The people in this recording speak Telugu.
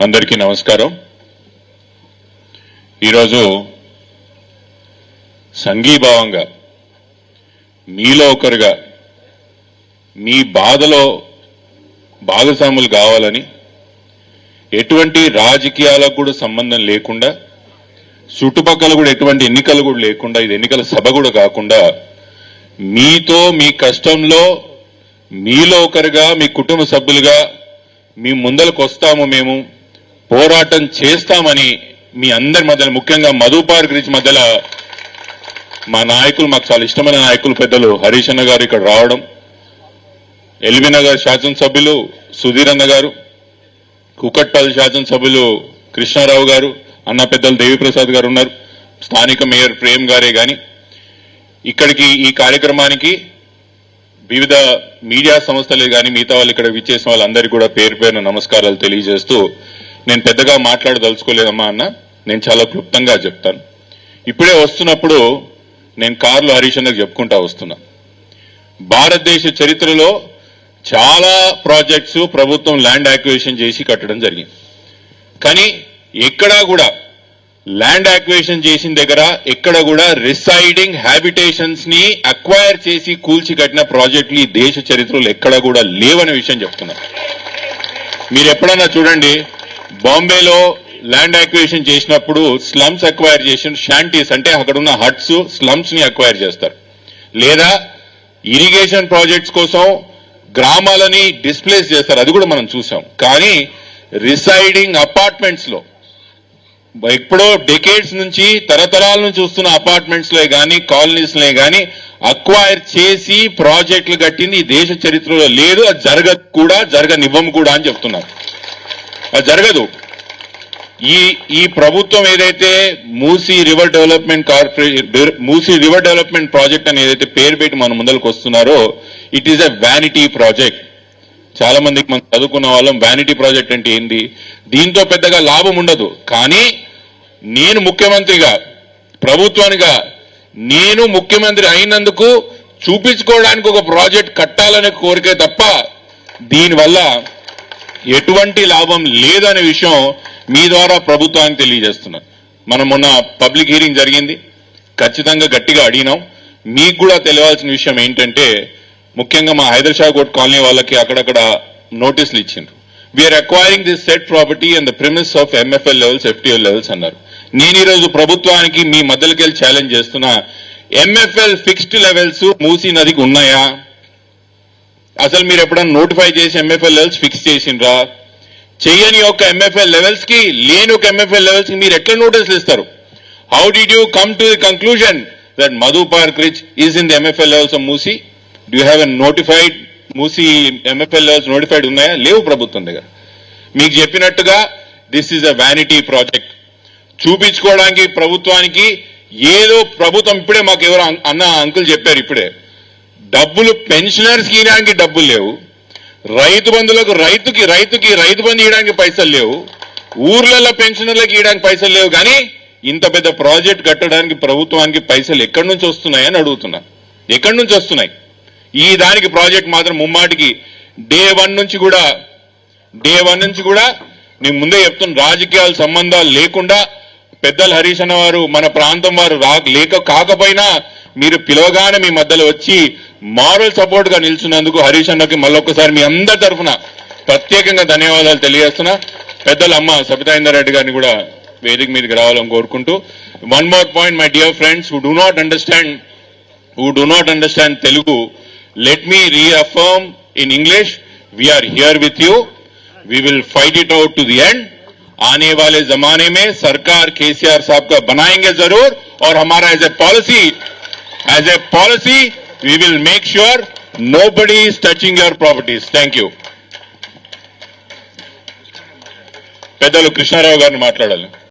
అందరికీ నమస్కారం. ఈరోజు సంఘీభావంగా మీలో ఒకరుగా మీ బాధలో భాగస్వాములు కావాలని ఎటువంటి రాజకీయాలకు కూడా సంబంధం లేకుండా చుట్టుపక్కల కూడా ఎటువంటి ఎన్నికలు కూడా లేకుండా ఇది ఎన్నికల సభ కూడా కాకుండా మీతో మీ కష్టంలో మీలో ఒకరుగా మీ కుటుంబ సభ్యులుగా మీ ముందరకు వస్తాము, మేము పోరాటం చేస్తామని మీ అందరి మధ్యలో ముఖ్యంగా మధు పార్క్ రీచ్ మధ్యలో మా నాయకులు, మాకు చాలా ఇష్టమైన నాయకులు పెద్దలు హరీష్ అన్న గారు ఇక్కడ రావడం, ఎల్బీ నగర్ శాసనసభ్యులు సుధీర్ అన్న గారు, కుకట్పల్లి శాసనసభ్యులు కృష్ణారావు గారు, అన్న పెద్దలు దేవిప్రసాద్ గారు ఉన్నారు, స్థానిక మేయర్ ప్రేమ్ గారే కానీ ఇక్కడికి ఈ కార్యక్రమానికి వివిధ మీడియా సంస్థలే కానీ మిగతా వాళ్ళు ఇక్కడ విచ్చేసిన వాళ్ళందరికీ కూడా పేరు పేరున నమస్కారాలు తెలియజేస్తూ, నేను పెద్దగా మాట్లాడదలుచుకోలేదమ్మా అన్న, నేను చాలా క్లుప్తంగా చెప్తాను. ఇప్పుడే వస్తున్నప్పుడు నేను కారులో హరీష్ అన్నకు చెప్పుకుంటా వస్తున్నా, భారతదేశ చరిత్రలో చాలా ప్రాజెక్ట్స్ ప్రభుత్వం ల్యాండ్ యాక్విజిషన్ చేసి కట్టడం జరిగింది. కానీ ఎక్కడా కూడా ల్యాండ్ యాక్విజిషన్ చేసిన దగ్గర ఎక్కడ కూడా రిసైడింగ్ హ్యాబిటేషన్స్ ని అక్వైర్ చేసి కూల్చి కట్టిన ప్రాజెక్టులు ఈ దేశ చరిత్రలో ఎక్కడా కూడా లేవనే విషయం చెప్తున్నా. మీరు ఎప్పుడన్నా చూడండి, బాంబేలో ల్యాండ్ యాక్విజిషన్ చేసినప్పుడు స్లమ్స్ అక్వైర్ చేసిన షాంటీస్ అంటే అక్కడ ఉన్న హట్స్ స్లమ్స్ ని అక్వైర్ చేస్తారు, లేదా ఇరిగేషన్ ప్రాజెక్ట్స్ కోసం గ్రామాలని డిస్ప్లేస్ చేస్తారు, అది కూడా మనం చూసాం. కానీ రిసైడింగ్ అపార్ట్మెంట్స్ లో ఎప్పుడో డెకేడ్స్ నుంచి తరతరాల నుంచి చూస్తున్న అపార్ట్మెంట్స్ లో కానీ కాలనీస్ లో కానీ అక్వైర్ చేసి ప్రాజెక్టులు కట్టింది ఈ దేశ చరిత్రలో లేదు. అది జరగదు కూడా, జరగనివ్వం కూడా అని చెప్తున్నారు. అది జరగదు. ఈ ప్రభుత్వం ఏదైతే మూసీ రివర్ డెవలప్మెంట్ ప్రాజెక్ట్ అని ఏదైతే పేరు పెట్టి మన ముందరకు వస్తున్నారో, it is a vanity project. చాలా మందికి మనం చదువుకున్న వాళ్ళం వ్యానిటీ ప్రాజెక్ట్ అంటే ఏంది, దీంతో పెద్దగా లాభం ఉండదు. కానీ నేను ముఖ్యమంత్రిగా, ప్రభుత్వానిగా నేను ముఖ్యమంత్రి అయినందుకు చూపించుకోవడానికి ఒక ప్రాజెక్ట్ కట్టాలనే కోరికే తప్ప దీనివల్ల ఎటువంటి లాభం లేదనే విషయం మీ ద్వారా ప్రభుత్వానికి తెలియజేస్తున్నాను. మనం మొన్న పబ్లిక్ హీరింగ్ జరిగింది, ఖచ్చితంగా గట్టిగా అడిగినాం. మీకు కూడా తెలియాల్సిన విషయం ఏంటంటే, ముఖ్యంగా మా హైదరాబాద్ కాలనీ వాళ్ళకి అక్కడక్కడ నోటీసులు ఇచ్చిండ్రు. We're acquiring this set property and the premise of MFL levels, FTL levels అన్నారు. నేను ఈరోజు ప్రభుత్వానికి మీ మధ్యలోకి వెళ్ళి ఛాలెంజ్ చేస్తున్నా, ఎంఎఫ్ఎల్ ఫిక్స్డ్ లెవెల్స్ మూసీ నదికి ఉన్నాయా? అసలు మీరు ఎప్పుడన్నా నోటిఫై చేసి ఎంఎఫ్ఎల్ లెవెల్స్ ఫిక్స్ చేసిండ్రా? చెయ్యని ఒక ఎంఎఫ్ఎల్ లెవెల్స్ కి, లేని ఒక ఎంఎఫ్ఎల్ లెవెల్స్ కి మీరు ఎట్లా నోటీసులు ఇస్తారు? How did you come to the conclusion that Madhu Park Ridge is in the MFL levels of Musi? Do you have a notified Musi MFL levels notified ఉన్నాయా? లేవు ప్రభుత్వం దగ్గర. మీకు చెప్పినట్టుగా this is a vanity project. చూపించుకోవడానికి ప్రభుత్వానికి ఏదో ప్రభుత్వం, ఇప్పుడే మాకు ఎవరు అన్న అంకుల్ చెప్పారు, ఇప్పుడే డబ్బులు పెన్షనర్స్ కి ఇవ్వడానికి డబ్బులు లేవు, రైతు బంధువులకు రైతు బంధు ఇవ్వడానికి పైసలు లేవు, ఊర్లలో పెన్షనర్లకు ఇవ్వడానికి పైసలు లేవు. కానీ ఇంత పెద్ద ప్రాజెక్ట్ కట్టడానికి ప్రభుత్వానికి పైసలు ఎక్కడి నుంచి వస్తున్నాయని అడుగుతున్నా. ఎక్కడి నుంచి వస్తున్నాయి? ఈ దానికి ప్రాజెక్ట్ మాత్రం ముమ్మాటికి డే వన్ నుంచి కూడా నేను ముందే చెప్తున్నా, రాజకీయాల సంబంధాలు లేకుండా పెద్దలు హరీష్ అన్న వారు మన ప్రాంతం వారు కాకపోయినా మీరు పిలవగానే మీ మధ్యలో వచ్చి మారల్ సపోర్ట్ గా నిల్చున్నందుకు హరీష్ అన్నకి మళ్ళొక్కసారి మీ అందరి తరఫున ప్రత్యేకంగా ధన్యవాదాలు తెలియజేస్తున్నా. పెద్దలు అమ్మ సబితా ఇందర్ రెడ్డి గారిని కూడా వేదిక మీదకి రావాలని కోరుకుంటూ, one more point my dear friends who do not understand Telugu, let me reaffirm in English, we are here with you, we will fight it out to the end. आने वाले जमाने में सरकार केसीआर साहब का बनाएंगे जरूर, और हमारा as a policy we will make sure nobody is touching your properties. Thank you. పెద్దలు కృష్ణారావు గారిని మాట్లాడాలి.